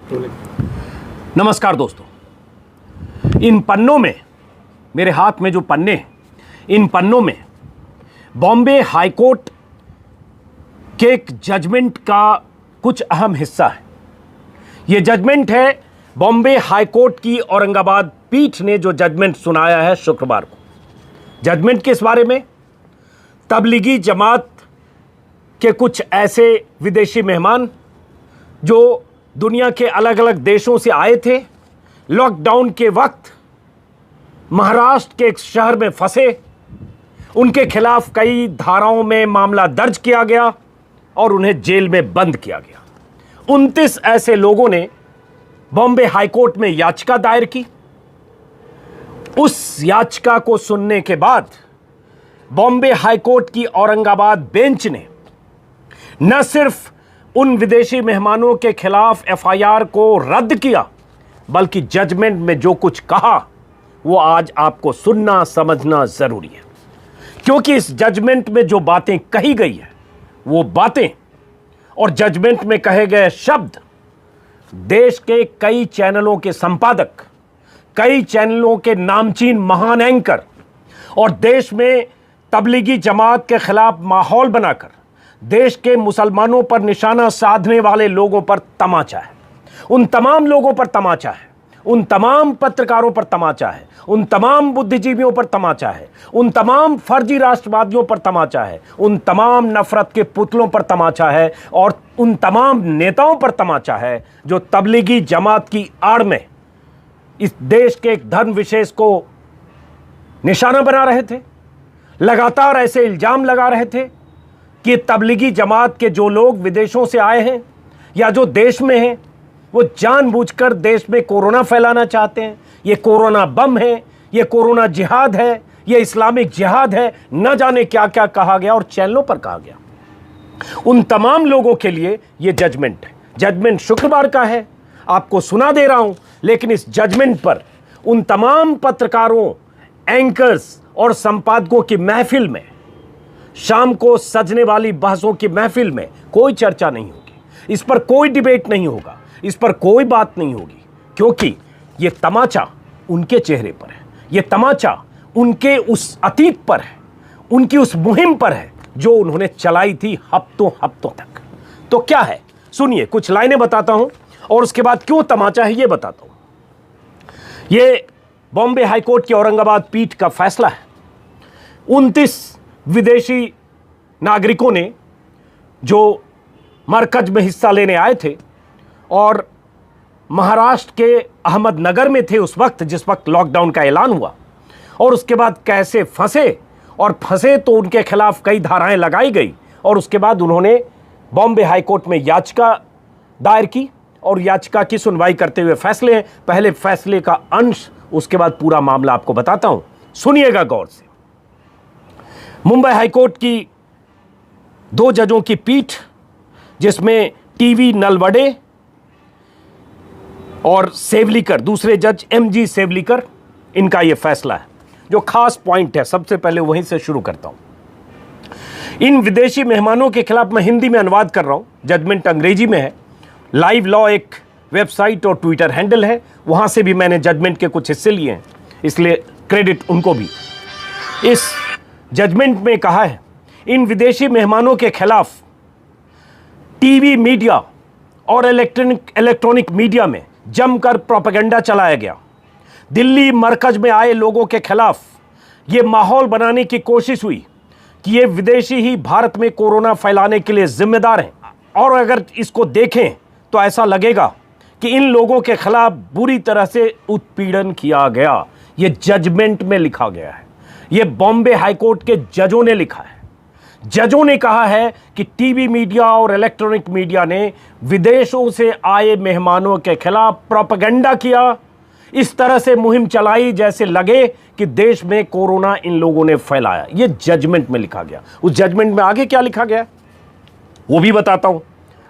नमस्कार दोस्तों, इन पन्नों में, मेरे हाथ में जो पन्ने हैं, इन पन्नों में बॉम्बे हाई कोर्ट के एक जजमेंट का कुछ अहम हिस्सा है। यह जजमेंट है बॉम्बे हाई कोर्ट की औरंगाबाद पीठ ने जो जजमेंट सुनाया है शुक्रवार को। जजमेंट किस बारे में? तबलीगी जमात के कुछ ऐसे विदेशी मेहमान जो दुनिया के अलग अलग देशों से आए थे, लॉकडाउन के वक्त महाराष्ट्र के एक शहर में फंसे, उनके खिलाफ कई धाराओं में मामला दर्ज किया गया और उन्हें जेल में बंद किया गया। 29 ऐसे लोगों ने बॉम्बे हाई कोर्ट में याचिका दायर की। उस याचिका को सुनने के बाद बॉम्बे हाई कोर्ट की औरंगाबाद बेंच ने न सिर्फ उन विदेशी मेहमानों के खिलाफ एफआईआर को रद्द किया, बल्कि जजमेंट में जो कुछ कहा वो आज आपको सुनना समझना जरूरी है, क्योंकि इस जजमेंट में जो बातें कही गई है वो बातें और जजमेंट में कहे गए शब्द देश के कई चैनलों के संपादक, कई चैनलों के नामचीन महान एंकर और देश में तबलीगी जमात के खिलाफ माहौल बनाकर देश के मुसलमानों पर निशाना साधने वाले लोगों पर तमाचा है। उन तमाम लोगों पर तमाचा है, उन तमाम पत्रकारों पर तमाचा है, उन तमाम बुद्धिजीवियों पर तमाचा है, उन तमाम फर्जी राष्ट्रवादियों पर तमाचा है, उन तमाम नफरत के पुतलों पर तमाचा है और उन तमाम नेताओं पर तमाचा है जो तबलीगी जमात की आड़ में इस देश के एक धर्म विशेष को निशाना बना रहे थे। लगातार ऐसे इल्जाम लगा रहे थे कि तबलीगी जमात के जो लोग विदेशों से आए हैं या जो देश में हैं वो जानबूझकर देश में कोरोना फैलाना चाहते हैं। ये कोरोना बम है, ये कोरोना जिहाद है, ये इस्लामिक जिहाद है, न जाने क्या क्या कहा गया और चैनलों पर कहा गया। उन तमाम लोगों के लिए ये जजमेंट है। जजमेंट शुक्रवार का है, आपको सुना दे रहा हूं, लेकिन इस जजमेंट पर उन तमाम पत्रकारों, एंकर्स और संपादकों की महफिल में, शाम को सजने वाली बहसों की महफिल में कोई चर्चा नहीं होगी, इस पर कोई डिबेट नहीं होगा, इस पर कोई बात नहीं होगी, क्योंकि यह तमाचा उनके चेहरे पर है, यह तमाचा उनके उस अतीत पर है, उनकी उस मुहिम पर है जो उन्होंने चलाई थी हफ्तों हफ्तों तक। तो क्या है, सुनिए, कुछ लाइनें बताता हूं और उसके बाद क्यों तमाचा है यह बताता हूं। यह बॉम्बे हाईकोर्ट की औरंगाबाद पीठ का फैसला है। 29 विदेशी नागरिकों ने जो मरकज में हिस्सा लेने आए थे और महाराष्ट्र के अहमदनगर में थे उस वक्त जिस वक्त लॉकडाउन का ऐलान हुआ, और उसके बाद कैसे फंसे तो उनके खिलाफ कई धाराएं लगाई गई और उसके बाद उन्होंने बॉम्बे हाई कोर्ट में याचिका दायर की और याचिका की सुनवाई करते हुए फैसले हैं। पहले फैसले का अंश, उसके बाद पूरा मामला आपको बताता हूं, सुनिएगा गौर से। मुंबई हाईकोर्ट की 2 जजों की पीठ, जिसमें टीवी नलवडे और सेवलीकर, दूसरे जज एमजी सेवलीकर, इनका यह फैसला है। जो खास पॉइंट है, सबसे पहले वहीं से शुरू करता हूं। इन विदेशी मेहमानों के खिलाफ, मैं हिंदी में अनुवाद कर रहा हूं, जजमेंट अंग्रेजी में है। लाइव लॉ एक वेबसाइट और ट्विटर हैंडल है, वहां से भी मैंने जजमेंट के कुछ हिस्से लिए हैं, इसलिए क्रेडिट उनको भी। इस जजमेंट में कहा है, इन विदेशी मेहमानों के खिलाफ टीवी मीडिया और इलेक्ट्रॉनिक मीडिया में जमकर प्रोपेगेंडा चलाया गया। दिल्ली मरकज में आए लोगों के खिलाफ यह माहौल बनाने की कोशिश हुई कि ये विदेशी ही भारत में कोरोना फैलाने के लिए जिम्मेदार हैं, और अगर इसको देखें तो ऐसा लगेगा कि इन लोगों के खिलाफ बुरी तरह से उत्पीड़न किया गया। यह जजमेंट में लिखा गया है, यह बॉम्बे हाईकोर्ट के जजों ने लिखा है। जजों ने कहा है कि टीवी मीडिया और इलेक्ट्रॉनिक मीडिया ने विदेशों से आए मेहमानों के खिलाफ प्रोपेगेंडा किया, इस तरह से मुहिम चलाई जैसे लगे कि देश में कोरोना इन लोगों ने फैलाया। यह जजमेंट में लिखा गया। उस जजमेंट में आगे क्या लिखा गया वो भी बताता हूं।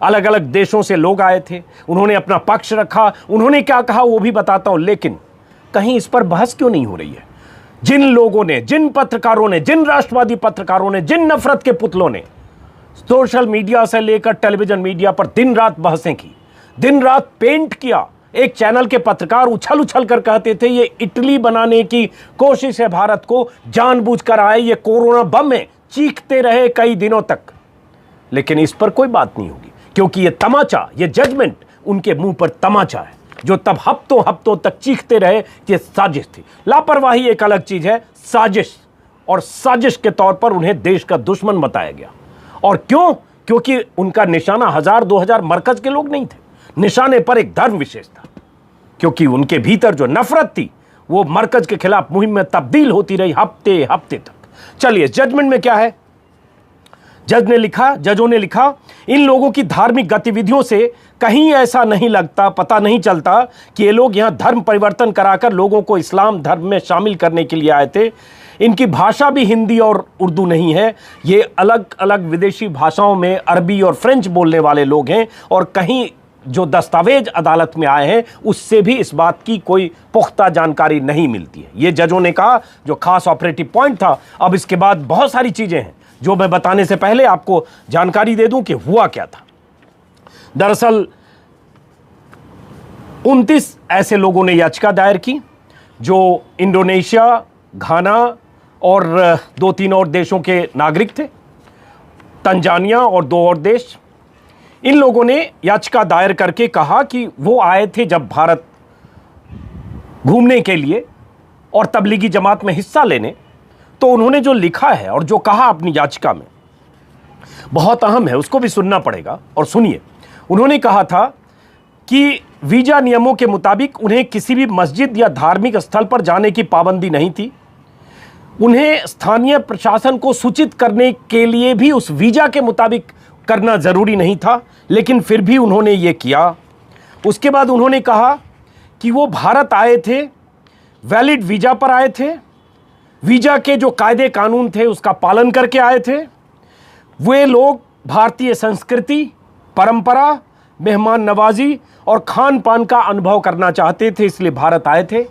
अलग अलग देशों से लोग आए थे, उन्होंने अपना पक्ष रखा, उन्होंने क्या कहा वो भी बताता हूं, लेकिन कहीं इस पर बहस क्यों नहीं हो रही है? जिन लोगों ने, जिन पत्रकारों ने, जिन राष्ट्रवादी पत्रकारों ने, जिन नफरत के पुतलों ने सोशल मीडिया से लेकर टेलीविजन मीडिया पर दिन रात बहसें की, दिन रात पेंट किया। एक चैनल के पत्रकार उछल उछल कर कहते थे ये इटली बनाने की कोशिश है, भारत को जानबूझकर आए, ये कोरोना बम है, चीखते रहे कई दिनों तक। लेकिन इस पर कोई बात नहीं होगी, क्योंकि ये तमाचा, ये जजमेंट उनके मुंह पर तमाचा है, जो तब हफ्तों हफ्तों तक चीखते रहे कि साजिश थी। लापरवाही एक अलग चीज है, साजिश, और साजिश के तौर पर उन्हें देश का दुश्मन बताया गया। और क्यों? क्योंकि उनका निशाना 1000-2000 मरकज के लोग नहीं थे, निशाने पर एक धर्म विशेष था, क्योंकि उनके भीतर जो नफरत थी वो मरकज के खिलाफ मुहिम में तब्दील होती रही हफ्ते हफ्ते तक। चलिए जजमेंट में क्या है। जजों ने लिखा, इन लोगों की धार्मिक गतिविधियों से कहीं ऐसा नहीं लगता, पता नहीं चलता कि ये लोग यहां धर्म परिवर्तन कराकर लोगों को इस्लाम धर्म में शामिल करने के लिए आए थे। इनकी भाषा भी हिंदी और उर्दू नहीं है, ये अलग अलग विदेशी भाषाओं में अरबी और फ्रेंच बोलने वाले लोग हैं, और कहीं जो दस्तावेज अदालत में आए हैं उससे भी इस बात की कोई पुख्ता जानकारी नहीं मिलती है। ये जजों ने कहा, जो खास ऑपरेटिव पॉइंट था। अब इसके बाद बहुत सारी चीजें हैं जो मैं बताने से पहले आपको जानकारी दे दूं कि हुआ क्या था। दरअसल 29 ऐसे लोगों ने याचिका दायर की जो इंडोनेशिया, घाना और 2-3 और देशों के नागरिक थे, तंजानिया और 2 और देश। इन लोगों ने याचिका दायर करके कहा कि वो आए थे जब भारत घूमने के लिए और तबलीगी जमात में हिस्सा लेने। तो उन्होंने जो लिखा है और जो कहा अपनी याचिका में बहुत अहम है, उसको भी सुनना पड़ेगा, और सुनिए। उन्होंने कहा था कि वीजा नियमों के मुताबिक उन्हें किसी भी मस्जिद या धार्मिक स्थल पर जाने की पाबंदी नहीं थी। उन्हें स्थानीय प्रशासन को सूचित करने के लिए भी उस वीजा के मुताबिक करना जरूरी नहीं था, लेकिन फिर भी उन्होंने ये किया। उसके बाद उन्होंने कहा कि वो भारत आए थे, वैलिड वीजा पर आए थे, वीजा के जो कायदे कानून थे उसका पालन करके आए थे। वे लोग भारतीय संस्कृति, परंपरा, मेहमान नवाजी और खान पान का अनुभव करना चाहते थे, इसलिए भारत आए थे।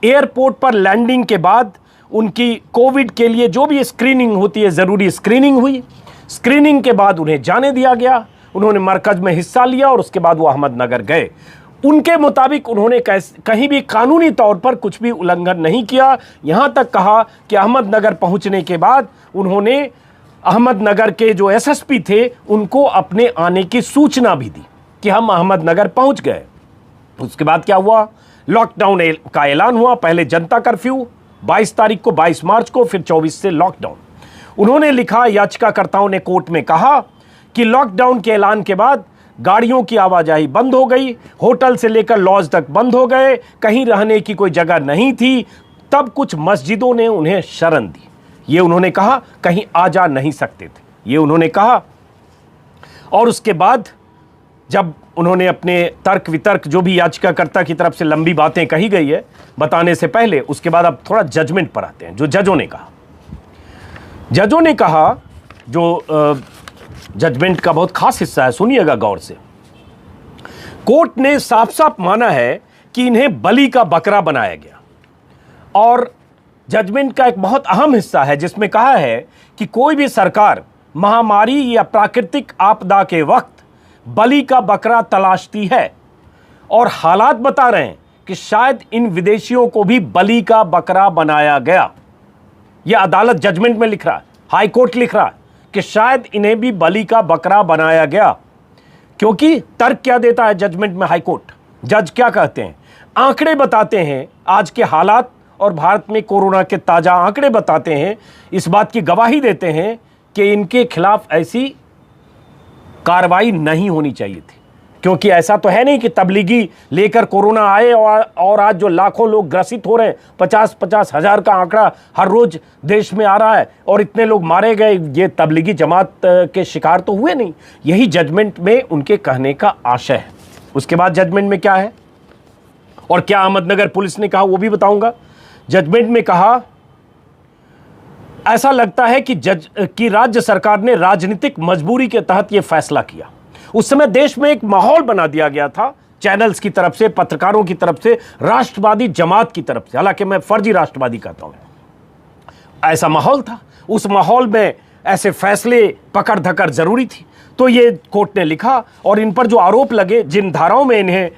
एयरपोर्ट पर लैंडिंग के बाद उनकी कोविड के लिए जो भी स्क्रीनिंग होती है, ज़रूरी स्क्रीनिंग हुई। स्क्रीनिंग के बाद उन्हें जाने दिया गया। उन्होंने मरकज में हिस्सा लिया और उसके बाद वो अहमदनगर गए। उनके मुताबिक उन्होंने कहीं भी कानूनी तौर पर कुछ भी उल्लंघन नहीं किया। यहां तक कहा कि अहमदनगर पहुंचने के बाद उन्होंने अहमदनगर के जो एसएसपी थे उनको अपने आने की सूचना भी दी कि हम अहमदनगर पहुंच गए। उसके बाद क्या हुआ? लॉकडाउन का ऐलान हुआ। पहले जनता कर्फ्यू 22 तारीख को, 22 मार्च को, फिर 24 से लॉकडाउन। उन्होंने लिखा, याचिकाकर्ताओं ने कोर्ट में कहा कि लॉकडाउन के ऐलान के बाद गाड़ियों की आवाजाही बंद हो गई, होटल से लेकर लॉज तक बंद हो गए, कहीं रहने की कोई जगह नहीं थी। तब कुछ मस्जिदों ने उन्हें शरण दी। ये उन्होंने कहा, कहीं आ जा नहीं सकते थे, ये उन्होंने कहा। और उसके बाद जब उन्होंने अपने तर्क वितर्क जो भी याचिकाकर्ता की तरफ से लंबी बातें कही गई है बताने से पहले, उसके बाद अब थोड़ा जजमेंट पर आते हैं। जो जजों ने कहा, जजों ने कहा, जो जजमेंट का बहुत खास हिस्सा है, सुनिएगा गौर से। कोर्ट ने साफ साफ माना है कि इन्हें बलि का बकरा बनाया गया। और जजमेंट का एक बहुत अहम हिस्सा है जिसमें कहा है कि कोई भी सरकार महामारी या प्राकृतिक आपदा के वक्त बलि का बकरा तलाशती है, और हालात बता रहे हैं कि शायद इन विदेशियों को भी बलि का बकरा बनाया गया। यह अदालत जजमेंट में लिख रहा है, हाई कोर्ट लिख रहा है कि शायद इन्हें भी बलि का बकरा बनाया गया। क्योंकि तर्क क्या देता है जजमेंट में हाई कोर्ट? जज क्या कहते हैं? आंकड़े बताते हैं, आज के हालात और भारत में कोरोना के ताजा आंकड़े बताते हैं, इस बात की गवाही देते हैं कि इनके खिलाफ ऐसी कार्रवाई नहीं होनी चाहिए थी। क्योंकि ऐसा तो है नहीं कि तबलीगी लेकर कोरोना आए और आज जो लाखों लोग ग्रसित हो रहे हैं, 50-50 हजार का आंकड़ा हर रोज देश में आ रहा है, और इतने लोग मारे गए, ये तबलीगी जमात के शिकार तो हुए नहीं। यही जजमेंट में उनके कहने का आशय है। उसके बाद जजमेंट में क्या है और क्या अहमदनगर पुलिस ने कहा वो भी बताऊंगा। जजमेंट में कहा, ऐसा लगता है कि राज्य सरकार ने राजनीतिक मजबूरी के तहत यह फैसला किया। उस समय देश में एक माहौल बना दिया गया था, चैनल्स की तरफ से, पत्रकारों की तरफ से, राष्ट्रवादी जमात की तरफ से, हालांकि मैं फर्जी राष्ट्रवादी कहता हूं। ऐसा माहौल था, उस माहौल में ऐसे फैसले पकड़ धकड़ जरूरी थी। तो ये कोर्ट ने लिखा, और इन पर जो आरोप लगे, जिन धाराओं में इन्हें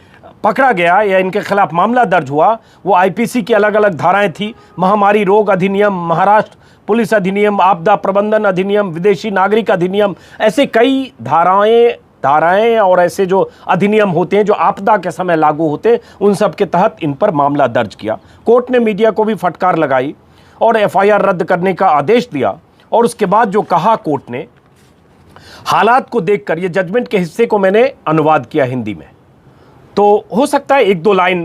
पकड़ा गया या इनके खिलाफ मामला दर्ज हुआ, वो आईपीसी की अलग अलग धाराएं थी। महामारी रोग अधिनियम, महाराष्ट्र पुलिस अधिनियम, आपदा प्रबंधन अधिनियम, विदेशी नागरिक अधिनियम, ऐसे कई धाराएं और ऐसे जो अधिनियम होते हैं जो आपदा के समय लागू होते हैं, उन सब के तहत इन पर मामला दर्ज किया। कोर्ट ने मीडिया को भी फटकार लगाई और एफआईआर रद्द करने का आदेश दिया। और उसके बाद जो कहा कोर्ट ने, हालात को देखकर, ये जजमेंट के हिस्से को मैंने अनुवाद किया हिंदी में, तो हो सकता है एक दो लाइन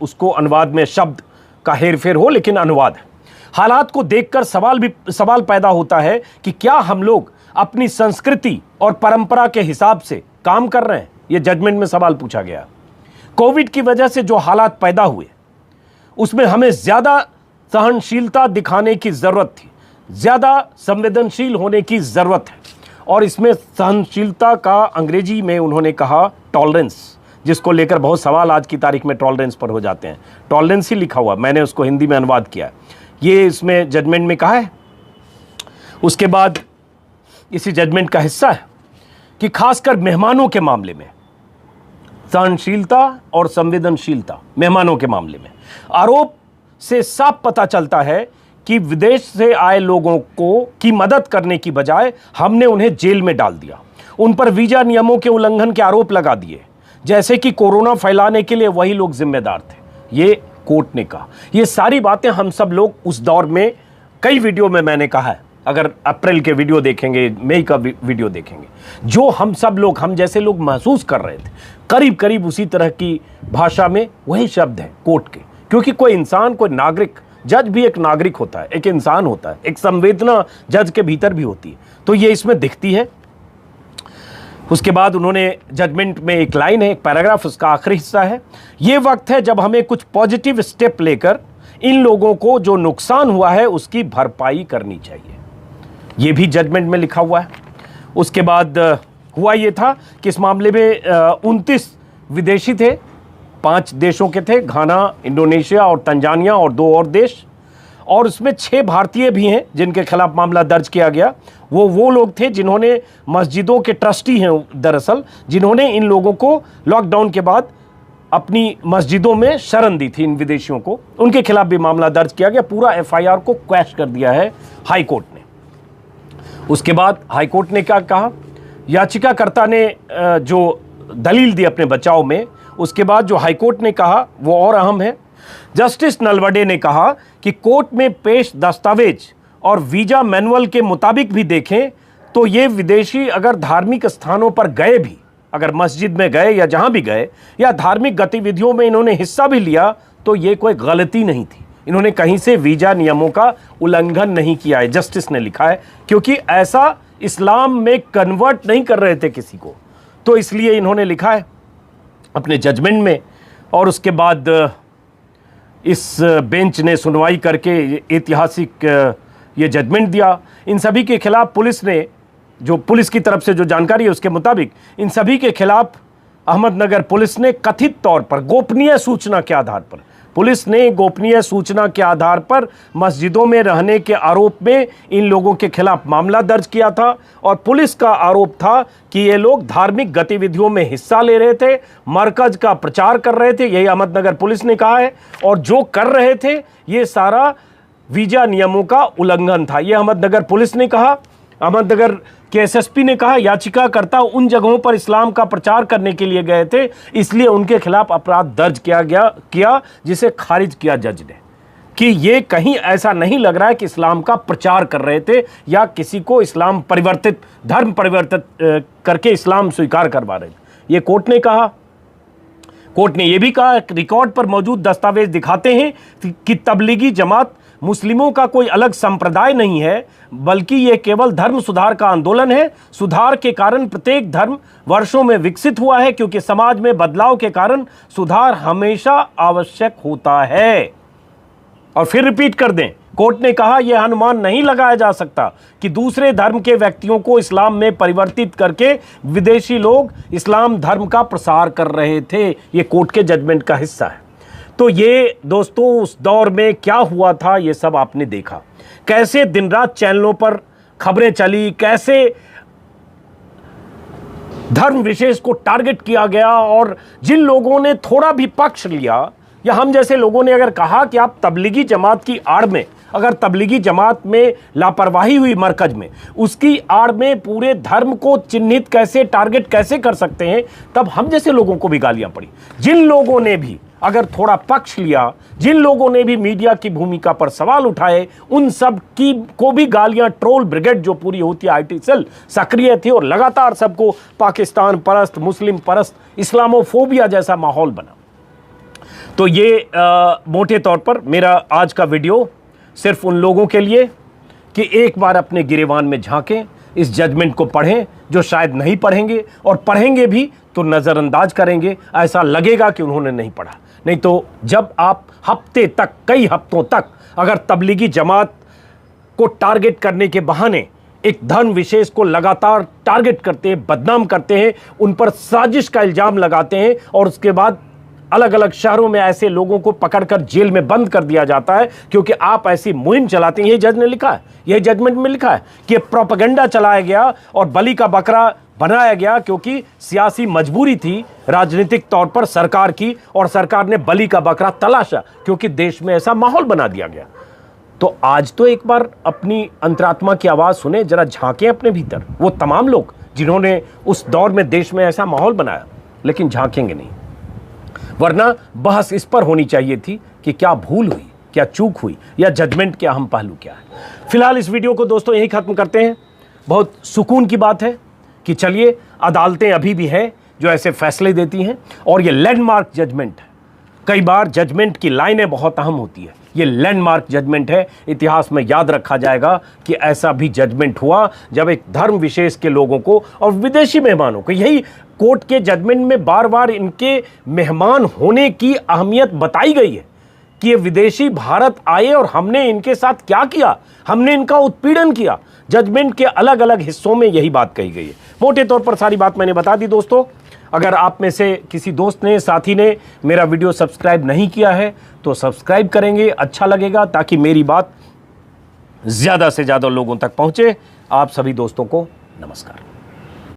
उसको अनुवाद में शब्द का हेरफेर हो, लेकिन अनुवाद है। हालात को देखकर सवाल पैदा होता है कि क्या हम लोग अपनी संस्कृति और परंपरा के हिसाब से काम कर रहे हैं। यह जजमेंट में सवाल पूछा गया। कोविड की वजह से जो हालात पैदा हुए, उसमें हमें ज्यादा सहनशीलता दिखाने की जरूरत थी, ज्यादा संवेदनशील होने की जरूरत है। और इसमें सहनशीलता का अंग्रेजी में उन्होंने कहा टॉलरेंस, जिसको लेकर बहुत सवाल आज की तारीख में टॉलरेंस पर हो जाते हैं। टॉलरेंस ही लिखा हुआ, मैंने उसको हिंदी में अनुवाद किया, ये इसमें जजमेंट में कहा है। उसके बाद इसी जजमेंट का हिस्सा है कि खासकर मेहमानों के मामले में सहनशीलता और संवेदनशीलता, मेहमानों के मामले में आरोप से साफ पता चलता है कि विदेश से आए लोगों की मदद करने की बजाय हमने उन्हें जेल में डाल दिया। उन पर वीजा नियमों के उल्लंघन के आरोप लगा दिए, जैसे कि कोरोना फैलाने के लिए वही लोग जिम्मेदार थे। ये कोर्ट ने कहा। ये सारी बातें हम सब लोग उस दौर में कई वीडियो में मैंने कहा है। अगर अप्रैल के वीडियो देखेंगे, मई का वीडियो देखेंगे, जो हम सब लोग, हम जैसे लोग महसूस कर रहे थे, करीब करीब उसी तरह की भाषा में वही शब्द हैं कोर्ट के। क्योंकि कोई इंसान, कोई नागरिक, जज भी एक नागरिक होता है, एक इंसान होता है, एक संवेदना जज के भीतर भी होती है, तो ये इसमें दिखती है। उसके बाद उन्होंने जजमेंट में एक लाइन है, एक पैराग्राफ, उसका आखिरी हिस्सा है, ये वक्त है जब हमें कुछ पॉजिटिव स्टेप लेकर इन लोगों को जो नुकसान हुआ है उसकी भरपाई करनी चाहिए। ये भी जजमेंट में लिखा हुआ है। उसके बाद हुआ ये था कि इस मामले में 29 विदेशी थे, 5 देशों के थे, घाना, इंडोनेशिया और तंजानिया, और 2 और देश, और उसमें 6 भारतीय भी हैं जिनके खिलाफ मामला दर्ज किया गया। वो लोग थे जिन्होंने, मस्जिदों के ट्रस्टी हैं दरअसल, जिन्होंने इन लोगों को लॉकडाउन के बाद अपनी मस्जिदों में शरण दी थी, इन विदेशियों को। उनके खिलाफ भी मामला दर्ज किया गया। पूरा एफआईआर को क्वैश कर दिया है हाई कोर्ट ने। उसके बाद हाई कोर्ट ने क्या कहा, याचिकाकर्ता ने जो दलील दी अपने बचाव में, उसके बाद जो हाई कोर्ट ने कहा वो और अहम है। जस्टिस नलवडे ने कहा कि कोर्ट में पेश दस्तावेज और वीजा मैनुअल के मुताबिक भी देखें तो ये विदेशी अगर धार्मिक स्थानों पर गए भी, अगर मस्जिद में गए या जहां भी गए, या धार्मिक गतिविधियों में इन्होंने हिस्सा भी लिया, तो ये कोई गलती नहीं थी। इन्होंने कहीं से वीजा नियमों का उल्लंघन नहीं किया है, जस्टिस ने लिखा है, क्योंकि ऐसा इस्लाम में कन्वर्ट नहीं कर रहे थे किसी को, तो इसलिए इन्होंने लिखा है अपने जजमेंट में। और उसके बाद इस बेंच ने सुनवाई करके ऐतिहासिक ये जजमेंट दिया। इन सभी के खिलाफ पुलिस ने, जो पुलिस की तरफ से जो जानकारी है उसके मुताबिक, इन सभी के खिलाफ अहमदनगर पुलिस ने कथित तौर पर गोपनीय सूचना के आधार पर, पुलिस ने गोपनीय सूचना के आधार पर मस्जिदों में रहने के आरोप में इन लोगों के खिलाफ मामला दर्ज किया था। और पुलिस का आरोप था कि ये लोग धार्मिक गतिविधियों में हिस्सा ले रहे थे, मरकज का प्रचार कर रहे थे, यही अहमदनगर पुलिस ने कहा है। और जो कर रहे थे ये सारा वीजा नियमों का उल्लंघन था, ये अहमदनगर पुलिस ने कहा। अहमदनगर के एसएसपी ने कहा याचिकाकर्ता उन जगहों पर इस्लाम का प्रचार करने के लिए गए थे, इसलिए उनके खिलाफ अपराध दर्ज किया जिसे खारिज किया जज ने, कि ये कहीं ऐसा नहीं लग रहा है कि इस्लाम का प्रचार कर रहे थे या किसी को इस्लाम परिवर्तित, धर्म परिवर्तित करके इस्लाम स्वीकार करवा रहे थे। ये कोर्ट ने कहा। कोर्ट ने यह भी कहा रिकॉर्ड पर मौजूद दस्तावेज दिखाते हैं कि तबलीगी जमात मुस्लिमों का कोई अलग संप्रदाय नहीं है, बल्कि यह केवल धर्म सुधार का आंदोलन है। सुधार के कारण प्रत्येक धर्म वर्षों में विकसित हुआ है, क्योंकि समाज में बदलाव के कारण सुधार हमेशा आवश्यक होता है। और फिर रिपीट कर दें, कोर्ट ने कहा यह अनुमान नहीं लगाया जा सकता कि दूसरे धर्म के व्यक्तियों को इस्लाम में परिवर्तित करके विदेशी लोग इस्लाम धर्म का प्रसार कर रहे थे। यह कोर्ट के जजमेंट का हिस्सा है। तो ये दोस्तों उस दौर में क्या हुआ था ये सब आपने देखा, कैसे दिन रात चैनलों पर खबरें चली, कैसे धर्म विशेष को टारगेट किया गया और जिन लोगों ने थोड़ा भी पक्ष लिया या हम जैसे लोगों ने अगर कहा कि आप तबलीगी जमात की आड़ में, अगर तबलीगी जमात में लापरवाही हुई मरकज में, उसकी आड़ में पूरे धर्म को चिन्हित कैसे, टारगेट कैसे कर सकते हैं, तब हम जैसे लोगों को भी गालियां पड़ी। जिन लोगों ने भी अगर थोड़ा पक्ष लिया, जिन लोगों ने भी मीडिया की भूमिका पर सवाल उठाए, उन सब की को भी गालियां, ट्रोल ब्रिगेड जो पूरी होती है आईटी सेल सक्रिय थी और लगातार सबको पाकिस्तान परस्त, मुस्लिम परस्त, इस्लामोफोबिया जैसा माहौल बना। तो ये मोटे तौर पर मेरा आज का वीडियो सिर्फ उन लोगों के लिए कि एक बार अपने गिरेबान में झांकें, इस जजमेंट को पढ़ें, जो शायद नहीं पढ़ेंगे और पढ़ेंगे भी तो नज़रअंदाज करेंगे, ऐसा लगेगा कि उन्होंने नहीं पढ़ा। नहीं तो जब आप हफ्ते तक, कई हफ्तों तक अगर तबलीगी जमात को टारगेट करने के बहाने एक धर्म विशेष को लगातार टारगेट करते हैं, बदनाम करते हैं, उन पर साजिश का इल्ज़ाम लगाते हैं और उसके बाद अलग अलग शहरों में ऐसे लोगों को पकड़कर जेल में बंद कर दिया जाता है क्योंकि आप ऐसी मुहिम चलाते हैं। यही जज ने लिखा है, यही जजमेंट में लिखा है कि प्रोपेगेंडा चलाया गया और बलि का बकरा बनाया गया क्योंकि सियासी मजबूरी थी राजनीतिक तौर पर सरकार की, और सरकार ने बलि का बकरा तलाशा क्योंकि देश में ऐसा माहौल बना दिया गया। तो आज तो एक बार अपनी अंतरात्मा की आवाज़ सुने, जरा झांकें अपने भीतर, वो तमाम लोग जिन्होंने उस दौर में देश में ऐसा माहौल बनाया, लेकिन झांकेंगे नहीं। वरना बहस इस पर होनी चाहिए थी कि क्या भूल हुई, क्या चूक हुई, या जजमेंट के अहम पहलू क्या है। फिलहाल इस वीडियो को दोस्तों यहीं खत्म करते हैं। बहुत सुकून की बात है कि चलिए अदालतें अभी भी है जो ऐसे फैसले देती हैं और ये लैंडमार्क जजमेंट है। कई बार जजमेंट की लाइनें बहुत अहम होती है, ये लैंडमार्क जजमेंट है। इतिहास में याद रखा जाएगा कि ऐसा भी जजमेंट हुआ जब एक धर्म विशेष के लोगों को और विदेशी मेहमानों को, यही कोर्ट के जजमेंट में बार बार इनके मेहमान होने की अहमियत बताई गई है कि ये विदेशी भारत आए और हमने इनके साथ क्या किया, हमने इनका उत्पीड़न किया। जजमेंट के अलग अलग हिस्सों में यही बात कही गई है। मोटे तौर पर सारी बात मैंने बता दी दोस्तों। अगर आप में से किसी दोस्त ने, साथी ने मेरा वीडियो सब्सक्राइब नहीं किया है तो सब्सक्राइब करेंगे, अच्छा लगेगा, ताकि मेरी बात ज़्यादा से ज़्यादा लोगों तक पहुँचे। आप सभी दोस्तों को नमस्कार।